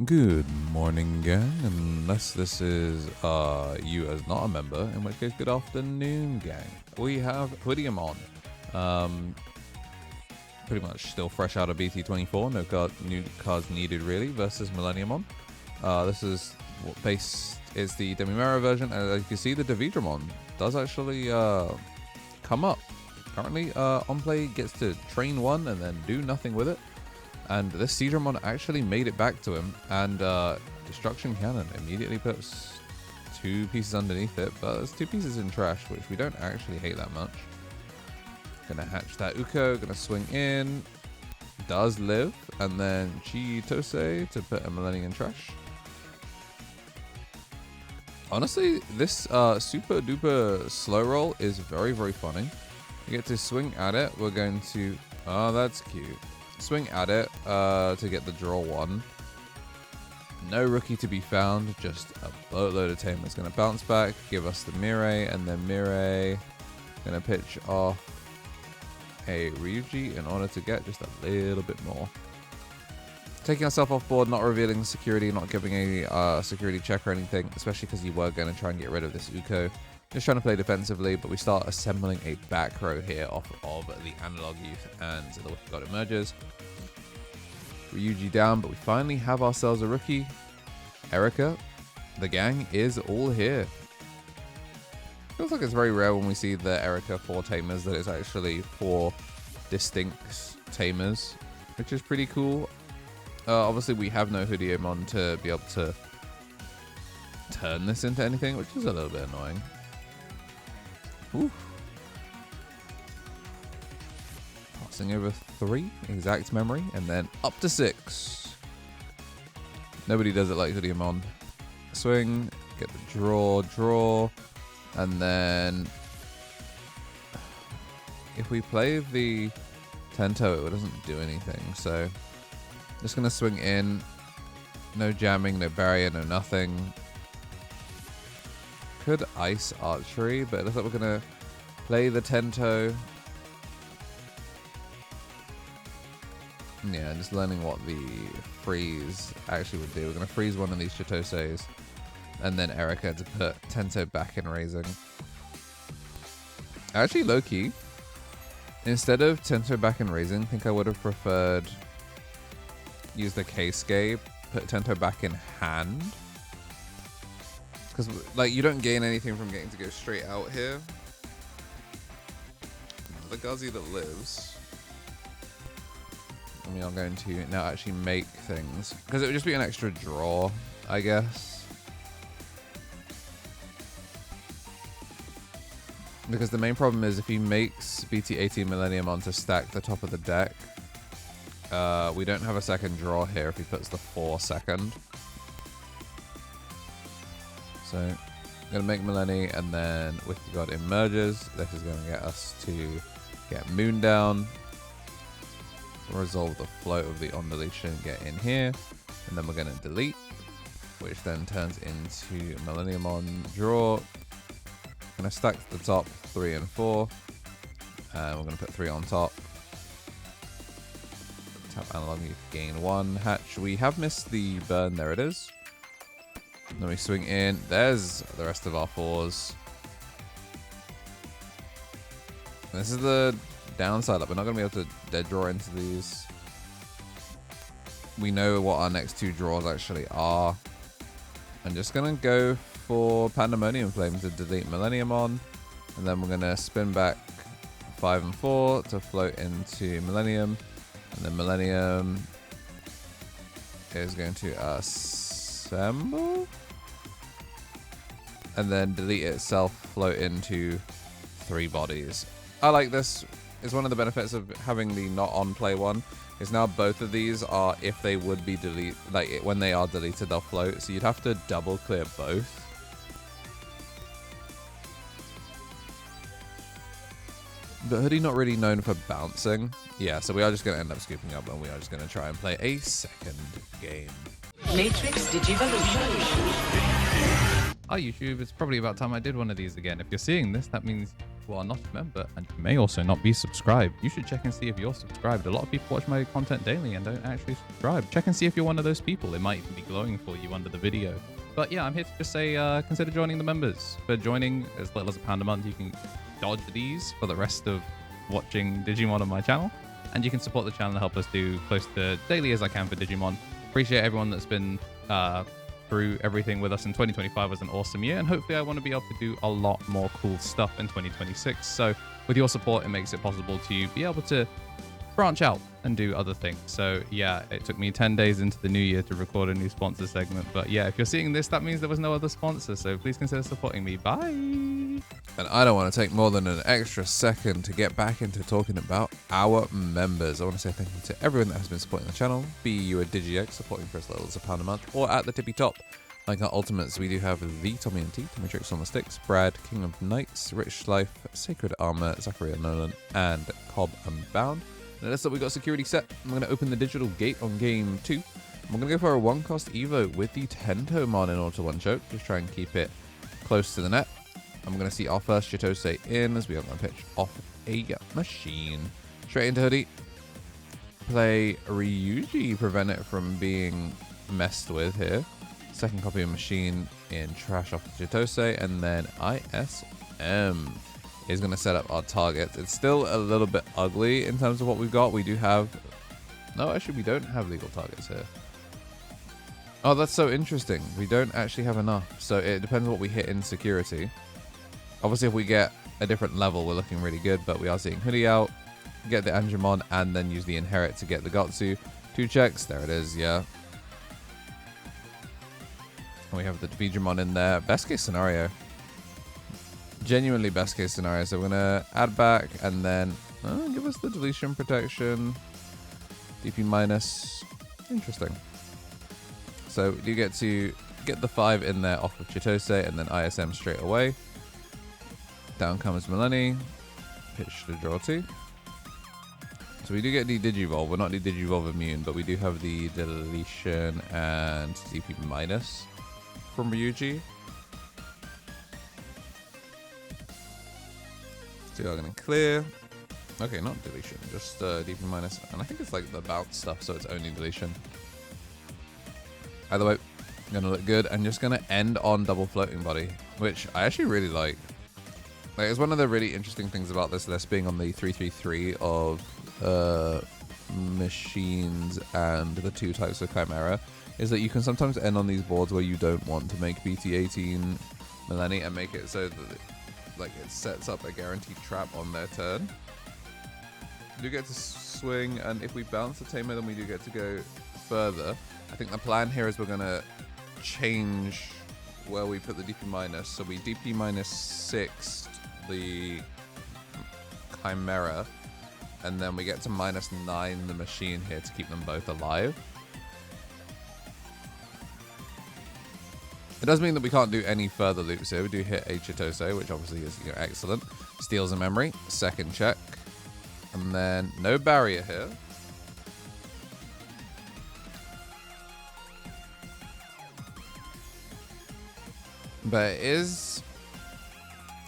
Good morning, gang, unless this is you as not a member, in which case good afternoon, gang. We have Hudiemon, pretty much still fresh out of BT25, no new cards needed really, versus Millenniummon. This is what base is the Demi-Mero version, and as you can see, the Digimon does actually come up. Currently on play gets to train one and then do nothing with it. And this Sidramon actually made it back to him, and Destruction Cannon immediately puts 2 pieces underneath it, but there's 2 pieces in trash, which we don't actually hate that much. Gonna hatch that Uko, gonna swing in, does live, and then Chitose to put a Millennium in trash. Honestly, this super duper slow roll is very, very funny. You get to swing at it, we're going to, oh, that's cute. Swing at it to get the draw 1. No rookie to be found, just a boatload of tamers. Gonna bounce back, give us the Mire, and then Mire gonna pitch off a Ryuji in order to get just a little bit more. Taking ourselves off board, not revealing security, not giving a security check or anything, especially because you were going to try and get rid of this Uko. Just trying to play defensively, but we start assembling a back row here off of the Analog Youth and the Wicked God emerges. Ryuji down, but we finally have ourselves a rookie. Erica, the gang is all here. Feels like it's very rare when we see the Erica 4 tamers that it's actually 4 distinct tamers, which is pretty cool. Obviously, we have no Hudiemon to be able to turn this into anything, which is a little bit annoying. Ooh. Passing over 3, exact memory, and then up to 6. Nobody does it like Hudiemon. Swing, get the draw, and then if we play the Tento, it doesn't do anything, so just gonna swing in. No jamming, no barrier, no nothing. Could ice archery, but it looks like we're gonna play the Tento. Yeah, just learning what the freeze actually would do. We're gonna freeze one of these Chitoses, and then Erica to put Tento back in raising. Actually, low key, instead of Tento back in raising, I think I would have preferred use the K-Scape, put Tento back in hand. Because, like, you don't gain anything from getting to go straight out here. The Guzzy that lives. And we are going to now actually make things. Because it would just be an extra draw, I guess. Because the main problem is if he makes BT18 Millenniummon to stack the top of the deck, we don't have a second draw here if he puts the 4 second. So, I'm going to make Millenni, and then Wicked God emerges. This is going to get us to get Moon down, resolve the float of the on deletion, get in here, and then we're going to delete, which then turns into Millenniummon draw. Going to stack the top 3 and 4, and we're going to put 3 on top. Tap analog, you gain 1 hatch. We have missed the burn, there it is. Then we swing in. There's the rest of our 4s. This is the downside. Like, we're not going to be able to dead draw into these. We know what our next 2 draws actually are. I'm just going to go for Pandemonium Flame to delete Millenniummon. And then we're going to spin back 5 and 4 to float into Millennium. And then Millennium is going to assemble. And then delete itself, float into 3 bodies. I like this. It's one of the benefits of having the not on play one. Is now both of these are, if they would be deleted, like when they are deleted, they'll float. So you'd have to double clear both. But Hoodie not really known for bouncing. Yeah, so we are just going to end up scooping up, and we are just going to try and play a second game. Matrix Digivolution. Hi YouTube, it's probably about time I did one of these again. If you're seeing this, that means, who are not a member and you may also not be subscribed, you should check and see if you're subscribed. A lot of people watch my content daily and don't actually subscribe. Check and see if you're one of those people. It might even be glowing for you under the video. But yeah, I'm here to just say consider joining the members. For joining as little as £1 a month, you can dodge these for the rest of watching Digimon on my channel. And you can support the channel and help us do close to daily as I can for Digimon. Appreciate everyone that's been through everything with us in 2025. Was an awesome year, and hopefully I want to be able to do a lot more cool stuff in 2026. So with your support, it makes it possible to be able to branch out and do other things. So yeah, it took me 10 days into the new year to record a new sponsor segment. But yeah, if you're seeing this, that means there was no other sponsor. So please consider supporting me. Bye. And I don't want to take more than an extra second to get back into talking about our members. I want to say thank you to everyone that has been supporting the channel, be you a DigiX supporting for as little as £1 a month, or at the tippy top. Like our ultimates, we do have the Tommy and T, Tommy Tricks on the Sticks, Brad, King of Knights, Rich Life, Sacred Armour, Zachariah Nolan, and Cobb Unbound. And next up, we got security set. I'm going to open the digital gate on game 2. I'm going to go for a 1-cost Evo with the KnTElixar in order to one-choke. Just try and keep it close to the net. I'm going to see our first Chitose in as we are going to pitch off a machine. Straight into Hoodie. Play Ryuji, prevent it from being messed with here. Second copy of machine in trash off the Chitose, and then ISM is going to set up our targets. It's still a little bit ugly in terms of what we've got. We do have... No, actually, we don't have legal targets here. Oh, that's so interesting. We don't actually have enough. So it depends what we hit in security. Obviously, if we get a different level, we're looking really good. But we are seeing Hoodie out, get the Angemon, and then use the Inherit to get the Gotsu. 2 checks. There it is, yeah. And we have the Digimon in there. Best case scenario. Genuinely best case scenario. So we're going to add back and then give us the deletion protection. DP minus. Interesting. So we do get to get the 5 in there off of Chitose and then ISM straight away. Down comes Millenniummon. Pitch to draw 2. So we do get the Digivolve. We're not the Digivolve immune, but we do have the deletion and DP minus from Ryuji. So we're going to clear. Okay, not deletion, just DP minus. And I think it's like the bounce stuff, so it's only deletion. Either way, going to look good. And just going to end on double floating body, which I actually really like. Like, it's one of the really interesting things about this being on the 333 of machines and the 2 types of Chimera, is that you can sometimes end on these boards where you don't want to make BT18 Millennium and make it so that it sets up a guaranteed trap on their turn. You do get to swing, and if we bounce the Tamer, then we do get to go further. I think the plan here is we're going to change where we put the DP minus. So we DP minus 6 the Chimera, and then we get to minus 9 the machine here to keep them both alive. It does mean that we can't do any further loops here. We do hit a Chitose, which obviously is excellent. Steals a memory. Second check. And then no barrier here. But it is...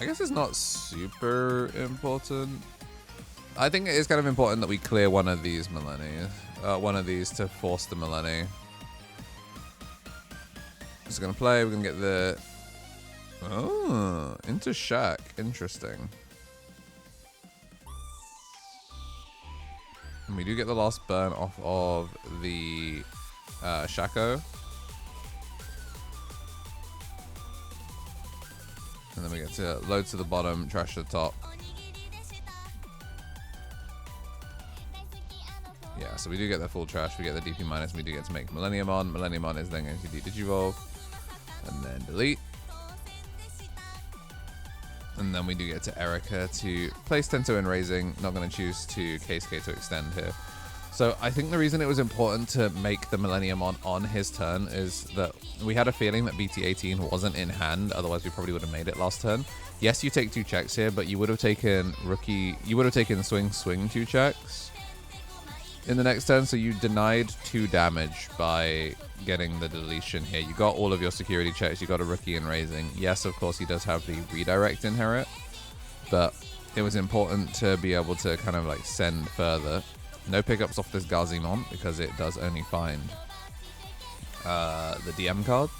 I guess it's not super important. I think it is kind of important that we clear one of these Millennium. One of these to force the Millennium. Just gonna play. We're gonna get the into Shack. Interesting. And we do get the last burn off of the Shaco. And then we get to load to the bottom, trash to the top. Yeah, so we do get the full trash. We get the DP minus. And we do get to make Millenniummon. Millenniummon is then going to Digivolve. And then delete. And then we do get to Erica to place Tento in raising. Not going to choose to Case K to extend here. So I think the reason it was important to make the Millenniummon on his turn is that we had a feeling that BT18 wasn't in hand. Otherwise, we probably would have made it last turn. Yes, you take 2 checks here, but you would have taken rookie. You would have taken swing 2 checks in the next turn. So you denied 2 damage by getting the deletion here. You got all of your security checks. You got a rookie in raising. Yes, of course, he does have the redirect inherit. but it was important to be able to kind of like send further. No pickups off this Gazimon because it does only find the DM card.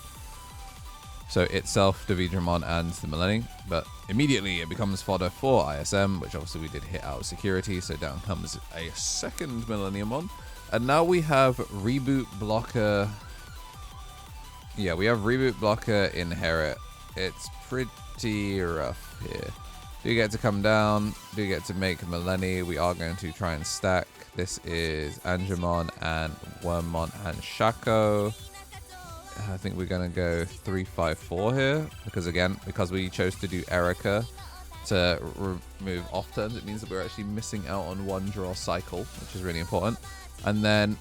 So itself, the Digimon, and the Millennium, but immediately it becomes fodder for ISM, which obviously we did hit out security, so down comes a second Millenniummon. And now we have Reboot Blocker. Yeah, we have Reboot Blocker Inherit. It's pretty rough here. Do you get to come down? Do you get to make Millennium? We are going to try and stack. This is Angemon and Wormmon and Shaco. I think we're going to go 3-5-4 here because we chose to do Erica to remove off turns. It means that we're actually missing out on one draw cycle, which is really important. And then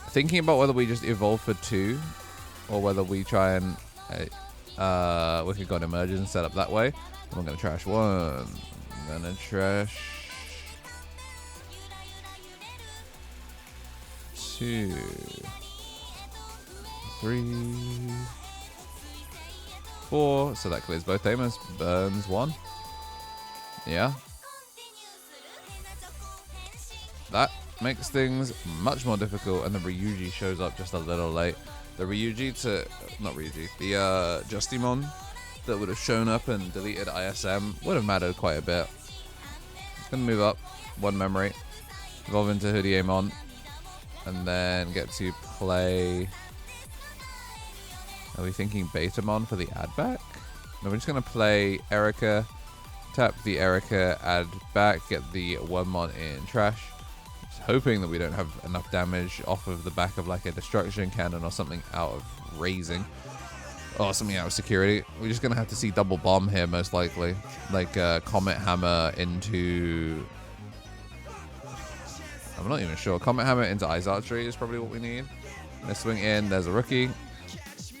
thinking about whether we just evolve for 2 or whether we try and we could go on Emergence and set up that way. I'm going to trash 1. I'm going to trash 2. 3, 4. So that clears both Tamers. Burns 1. Yeah. That makes things much more difficult, and the Ryuji shows up just a little late. The Ryuji the Justimon that would have shown up and deleted ISM would have mattered quite a bit. It's going to move up 1 memory, evolve into Hudiemon, and then get to play. Are we thinking Betamon for the add back? No, we're just going to play Erica, tap the Erica, add back, get the Wormmon in trash. Just hoping that we don't have enough damage off of the back of like a destruction cannon or something out of raising. Or something out of security. We're just going to have to see double bomb here most likely. Like Comet Hammer into... I'm not even sure. Comet Hammer into Ice Archery is probably what we need. Let's swing in. There's a rookie,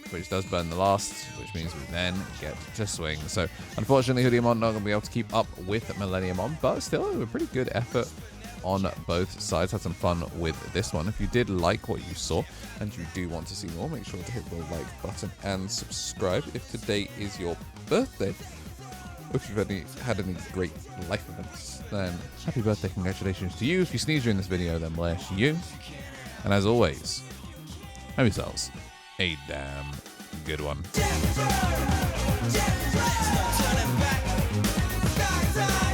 which does burn the last, which means we then get to swing. So unfortunately, Hudiemon not going to be able to keep up with Millenniummon, but still a pretty good effort on both sides. Had some fun with this one. If you did like what you saw and you do want to see more, make sure to hit the like button and subscribe. If today is your birthday, or if you've had any great life events, then happy birthday, congratulations to you. If you sneeze during this video, then bless you. And as always, have yourselves a damn good one.